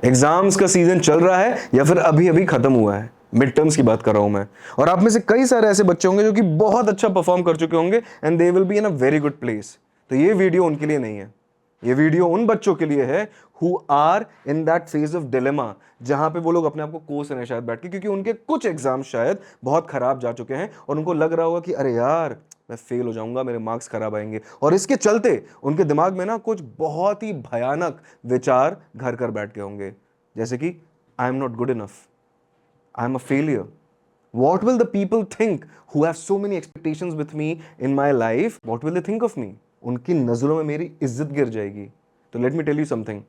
Exams का season चल रहा है या फिर अभी अभी खत्म हुआ है, मिड टर्म्स की बात कर रहा हूं मैं। और आप में से कई सारे ऐसे बच्चे होंगे जो कि बहुत अच्छा परफॉर्म कर चुके होंगे and they will be in a very good place. तो ये वीडियो उनके लिए नहीं है, ये वीडियो उन बच्चों के लिए है who are in that phase of dilemma, जहां पे वो लोग अपने आप को कोस रहे हैं शायद बैठ के, क्योंकि उनके कुछ एग्जाम शायद बहुत खराब जा चुके हैं और उनको लग रहा होगा कि अरे यार मैं फेल हो जाऊंगा, मेरे मार्क्स खराब आएंगे, और इसके चलते उनके दिमाग में ना कुछ बहुत ही भयानक विचार घर कर बैठ गए होंगे, जैसे कि I am not good enough, I am a failure, what will the people think who have so many expectations with me in my life, what will they think of me? उनकी नजरों में मेरी इज्जत गिर जाएगी। तो let me tell you something,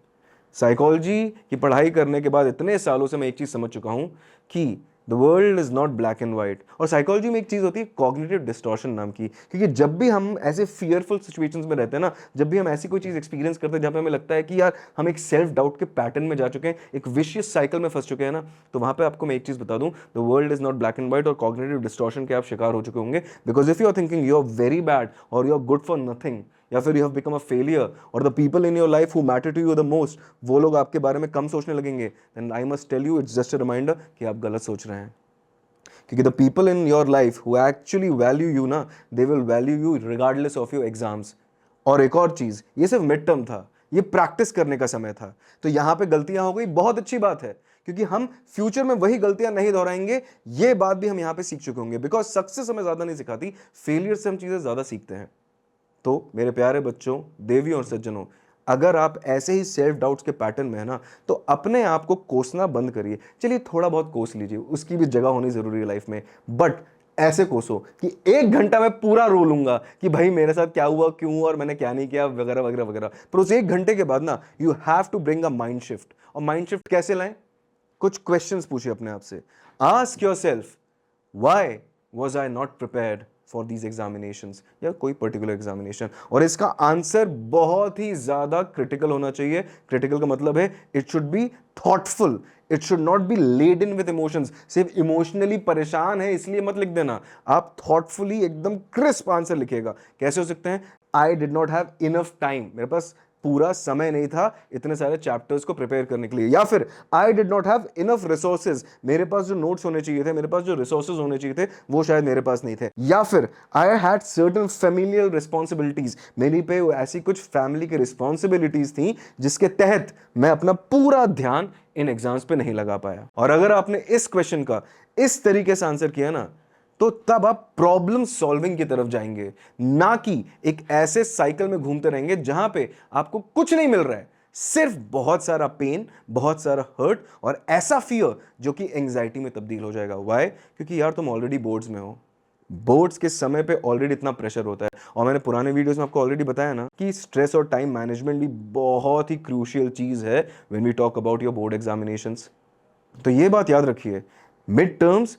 psychology की पढ़ाई करने के बाद इतने सालों से मैं एक चीज समझ चुका हूं कि the world is not black and white. और साइकोलॉजी में एक चीज होती है कॉग्निटिव डिस्टॉर्शन नाम की, क्योंकि जब भी हम ऐसे फियरफुल सिचुएशंस में रहते हैं ना, जब भी हम ऐसी कोई चीज एक्सपीरियंस करते हैं जहां पे हमें लगता है कि यार हम एक सेल्फ डाउट के पैटर्न में जा चुके हैं, एक विशियस साइकिल में फंस चुके हैं ना, तो वहां पे आपको मैं एक चीज बता दूं, the world is not black and white, और कॉग्निटिव डिस्टॉर्शन के आप शिकार हो चुके होंगे। Because if you are thinking you are very bad और you are good for nothing, या फिर you have become a failure, और the people in your life who matter to you the most वो लोग आपके बारे में कम सोचने लगेंगे, then I must tell you it's just a reminder कि आप गलत सोच रहे हैं। क्योंकि the people in your life who actually value you ना, they will value you regardless of your exams. और एक और चीज, ये सिर्फ मिड टर्म था, ये प्रैक्टिस करने का समय था, तो यहां पे गलतियां हो गई, बहुत अच्छी बात है, क्योंकि हम फ्यूचर में वही गलतियां नहीं दोहराएंगे, ये बात भी हम यहां पे सीख चुके होंगे। बिकॉज सक्सेस हमें ज्यादा नहीं सिखाती, फेलियर से हम चीजें ज्यादा सीखते हैं। तो मेरे प्यारे बच्चों, देवियों और सज्जनों, अगर आप ऐसे ही सेल्फ डाउट्स के पैटर्न में है ना, तो अपने आप को कोसना बंद करिए। चलिए थोड़ा बहुत कोस लीजिए, उसकी भी जगह होनी जरूरी है लाइफ में, बट ऐसे कोसो कि 1 घंटा मैं पूरा रो लूंगा कि भाई मेरे साथ क्या हुआ, क्यों हुआ और मैंने क्या नहीं किया, वगैरह वगैरह वगैरह। पर उस 1 घंटे के बाद ना you have to bring a mind shift. और माइंड शिफ्ट कैसे लाएं? कुछ क्वेश्चंस पूछिए अपने आप से। Ask yourself, why was I not prepared for these examinations, या कोई पर्टिकुलर एग्जामिनेशन। और इसका आंसर बहुत ही ज्यादा क्रिटिकल होना चाहिए। क्रिटिकल का मतलब है it should be thoughtful, it should not be led in with emotions. सिर्फ इमोशनली परेशान है इसलिए मत लिख देना, आप थॉटफुली एकदम क्रिस्प आंसर लिखिएगा। कैसे हो सकते हैं? I did not have enough time, मेरे पास पूरा समय नहीं था इतने सारे चैप्टर्स को प्रिपेयर करने के लिए। या फिर I did not have enough resources, मेरे पास जो नोट्स होने चाहिए थे, मेरे पास जो रिसोर्सेज होने चाहिए थे, वो शायद मेरे पास नहीं थे। या फिर I had certain familial responsibilities, मेरी पे ऐसी कुछ फैमिली की रिस्पॉन्सिबिलिटीज थी जिसके तहत मैं अपना पूरा ध्यान इन एग्जाम्स पे नहीं लगा पाया। और अगर आपने इस क्वेश्चन का इस तरीके से आंसर किया ना, तो तब आप प्रॉब्लम सॉल्विंग की तरफ जाएंगे, ना कि एक ऐसे साइकिल में घूमते रहेंगे जहां पे आपको कुछ नहीं मिल रहा है, सिर्फ बहुत सारा पेन, बहुत सारा हर्ट और ऐसा फियर जो कि एंजाइटी में तब्दील हो जाएगा। व्हाई? क्योंकि यार तुम ऑलरेडी बोर्ड्स में हो, बोर्ड्स के समय पे ऑलरेडी इतना प्रेशर होता है। और मैंने पुराने वीडियोस में आपको ऑलरेडी बताया ना कि स्ट्रेस और टाइम मैनेजमेंट भी बहुत ही क्रूशियल चीज है when we talk about your board examinations. तो ये बात याद रखिए, मिड टर्म्स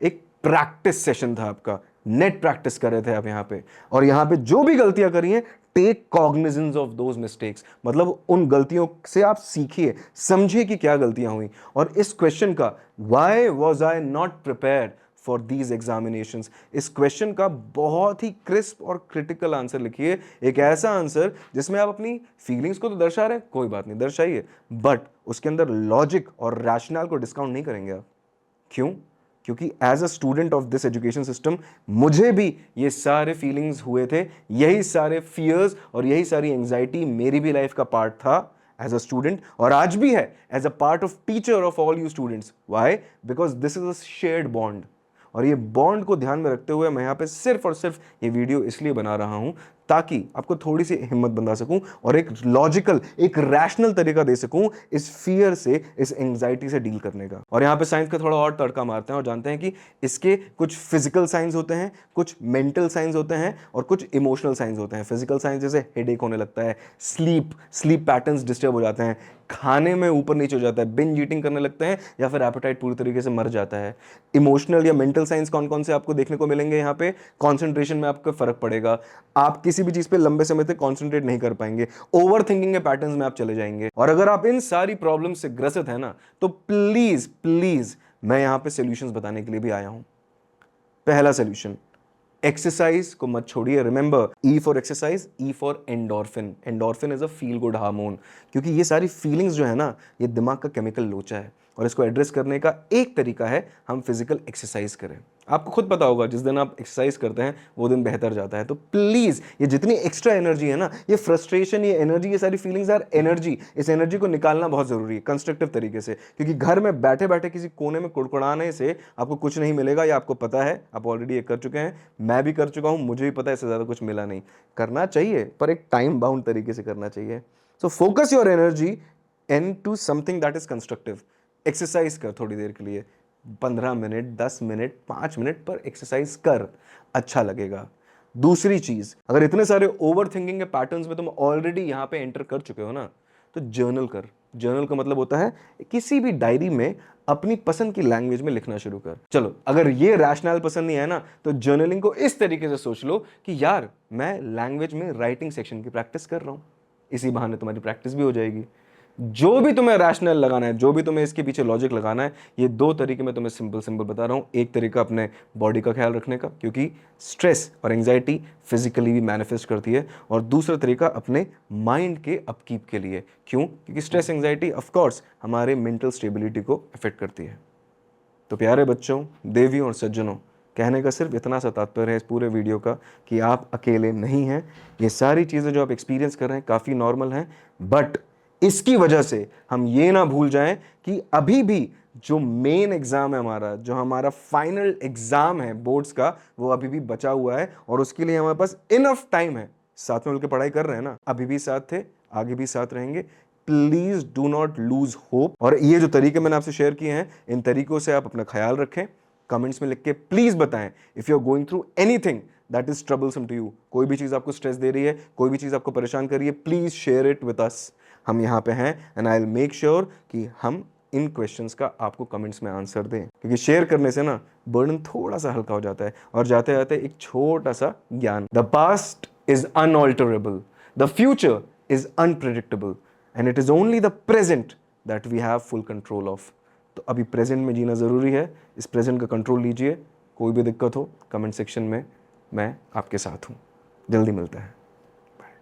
एक प्रैक्टिस सेशन था आपका, नेट प्रैक्टिस कर रहे थे आप यहां पे, और यहां पे जो भी गलतियां करी हैं, take cognizance of those mistakes, मतलब उन गलतियों से आप सीखिए, समझिए कि क्या गलतियां हुई। और इस क्वेश्चन का why was I not prepared for these examinations, इस क्वेश्चन का बहुत ही क्रिस्प और क्रिटिकल आंसर लिखिए। एक ऐसा आंसर जिसमें आप अपनी फीलिंग्स को तो दर्शा रहे हैं, कोई बात नहीं दर्शाइए, बट उसके अंदर लॉजिक और रैशनल को डिस्काउंट नहीं करेंगे आप। क्यों? क्योंकि as a student of this education system मुझे भी ये सारे फीलिंग्स हुए थे, यही सारे फियर्स और यही सारी एंजाइटी मेरी भी लाइफ का पार्ट था एज अ स्टूडेंट, और आज भी है as a part of teacher of all you students. Why? Because this is a shared bond. और ये बॉन्ड को ध्यान में रखते हुए मैं यहाँ पे सिर्फ और सिर्फ ये वीडियो इसलिए बना रहा हूं ताकि आपको थोड़ी सी हिम्मत बंधा सकूं और एक लॉजिकल, एक रैशनल तरीका दे सकूं इस फियर से, इस एंजाइटी से डील करने का। और यहाँ पे साइंस का थोड़ा और तड़का मारते हैं और जानते हैं कि इसके कुछ फिजिकल साइंस होते हैं, कुछ मेंटल साइंस होते हैं और कुछ इमोशनल साइंस होते हैं। फिजिकल साइंस जैसे हेडेक होने लगता है, स्लीप पैटर्न्स डिस्टर्ब हो जाते हैं, खाने में ऊपर नीचे हो जाता है, बिंज ईटिंग करने लगते हैं, या फिर एपेटाइट पूरी तरीके से मर जाता है। इमोशनल या मेंटल साइंस कौन कौन से आपको देखने को मिलेंगे? यहाँ पे कंसंट्रेशन में आपका फर्क पड़ेगा, आप किसी भी चीज पे लंबे समय तक कंसंट्रेट नहीं कर पाएंगे, ओवर थिंकिंग के पैटर्न्स में आप चले जाएंगे। और अगर आप इन सारी प्रॉब्लम से ग्रसित है ना, तो प्लीज प्लीज मैं यहां पे सॉल्यूशंस बताने के लिए भी आया हूं। पहला सॉल्यूशन, एक्सरसाइज को मत छोड़िए। Remember, E for exercise, E for endorphin. Endorphin is a feel good hormone, क्योंकि ये सारी फीलिंग्स जो है ना, ये दिमाग का केमिकल लोचा है, और इसको एड्रेस करने का एक तरीका है हम फिजिकल एक्सरसाइज करें। आपको खुद पता होगा, जिस दिन आप एक्सरसाइज करते हैं वो दिन बेहतर जाता है। तो प्लीज ये जितनी एक्स्ट्रा एनर्जी है ना, ये फ्रस्ट्रेशन, ये एनर्जी, ये सारी फीलिंग्स आर एनर्जी, इस एनर्जी को निकालना बहुत जरूरी है कंस्ट्रक्टिव तरीके से, क्योंकि घर में बैठे बैठे किसी कोने में कुड़कुड़ाने से आपको कुछ नहीं मिलेगा। ये आपको पता है, आप ऑलरेडी ये कर चुके हैं, मैं भी कर चुका हूं, मुझे भी पता है इससे ज्यादा कुछ मिला नहीं। करना चाहिए पर एक टाइम बाउंड तरीके से करना चाहिए। So focus your energy into something that is constructive. Exercise कर थोड़ी देर के लिए, 15 मिनट, 10 मिनट, 5 मिनट पर एक्सरसाइज कर, अच्छा लगेगा। दूसरी चीज, अगर इतने सारे ओवर थिंकिंग के पैटर्न्स में तुम ऑलरेडी यहां पे एंटर कर चुके हो ना, तो जर्नल कर। जर्नल का मतलब होता है किसी भी डायरी में अपनी पसंद की लैंग्वेज में लिखना शुरू कर। चलो, अगर ये रैशनल पसंद नहीं है ना, तो जर्नलिंग को इस तरीके से सोच लो कि यार मैं लैंग्वेज में राइटिंग सेक्शन की प्रैक्टिस कर रहा हूं, इसी बहाने तुम्हारी प्रैक्टिस भी हो जाएगी। जो भी तुम्हें रैशनल लगाना है, जो भी तुम्हें इसके पीछे लॉजिक लगाना है, ये दो तरीके मैं तुम्हें सिंपल सिंपल बता रहा हूं। एक तरीका अपने बॉडी का ख्याल रखने का, क्योंकि स्ट्रेस और एंजाइटी फिजिकली भी मैनिफेस्ट करती है, और दूसरा तरीका अपने माइंड के अपकीप के लिए। क्यों? क्योंकि स्ट्रेस एंजाइटी ऑफ कोर्स हमारे मेंटल स्टेबिलिटी को अफेक्ट करती है। तो प्यारे बच्चों, देवियों और सज्जनों, कहने का सिर्फ इतना सा तात्पर्य है इस पूरे वीडियो का कि आप अकेले नहीं हैं। ये सारी चीज़ें जो आप एक्सपीरियंस कर रहे हैं काफ़ी नॉर्मल हैं, बट इसकी वजह से हम ये ना भूल जाएं कि अभी भी जो मेन एग्जाम है हमारा, जो हमारा फाइनल एग्जाम है बोर्ड्स का, वो अभी भी बचा हुआ है, और उसके लिए हमारे पास इनफ टाइम है। साथ में मिलकर पढ़ाई कर रहे हैं ना, अभी भी साथ थे, आगे भी साथ रहेंगे। Please do not lose hope. और ये जो तरीके मैंने आपसे शेयर किए हैं, इन तरीकों से आप अपना ख्याल रखें। कमेंट्स में लिख के प्लीज बताएं if you are going through anything that is troublesome to you. कोई भी चीज आपको स्ट्रेस दे रही है, कोई भी चीज आपको परेशान कर रही है, please share it with us. हम यहाँ पे हैं, and I will make sure कि हम इन क्वेश्चंस का आपको कमेंट्स में आंसर दें, क्योंकि शेयर करने से ना बर्डन थोड़ा सा हल्का हो जाता है। और जाते जाते एक छोटा सा ज्ञान, the past is unalterable, the future is unpredictable, and it is only the present that we have full control of. तो अभी प्रेजेंट में जीना जरूरी है, इस प्रेजेंट का कंट्रोल लीजिए। कोई भी दिक्कत हो कमेंट सेक्शन में, मैं आपके साथ हूँ। जल्दी मिलता है।